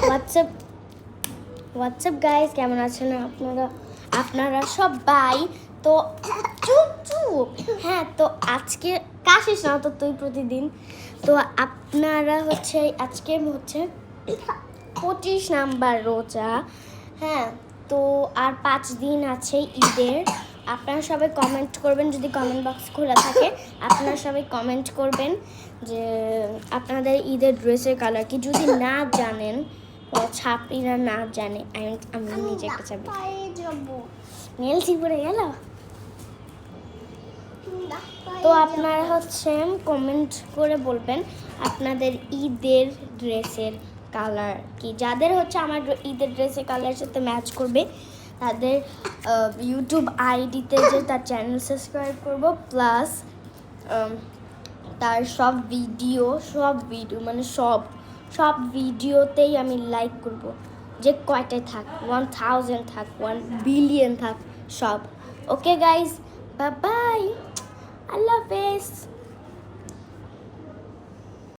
WhatsApp guys, কেমন আছেন আপনারা সবাই? তো চুপ হ্যাঁ, তো আজকে কাশিস না তো তুই প্রতিদিন। তো আপনারা আজকে 25 নাম্বার রোজা। হ্যাঁ, তো আর 5 দিন আছে ঈদের। আপনারা সবাই কমেন্ট করবেন, যদি কমেন্ট বক্স খোলা থাকে আপনারা সবাই কমেন্ট করবেন যে আপনাদের ঈদের ড্রেসের কালার কি। যদি না জানেন, ছাত্রীরা না জানে, আমি নিজে একটা চাবি নেলসি পড়ে গেল। তো আপনারা কমেন্ট করে বলবেন আপনাদের ঈদের ড্রেসের কালার কি। যাদের আমার ঈদের ড্রেসের কালারের সাথে ম্যাচ করবে তাদের ইউটিউব আইডিতে যে তার চ্যানেল সাবস্ক্রাইব করব, প্লাস তার সব ভিডিও মানে সব ভিডিওতেই আমি লাইক করব, যে কয়টায় থাক, 1000 থাক, 1 বিলিয়ন থাক, সব। ওকে গাইজ, বাই বাই, আল্লাহ হাফেজ।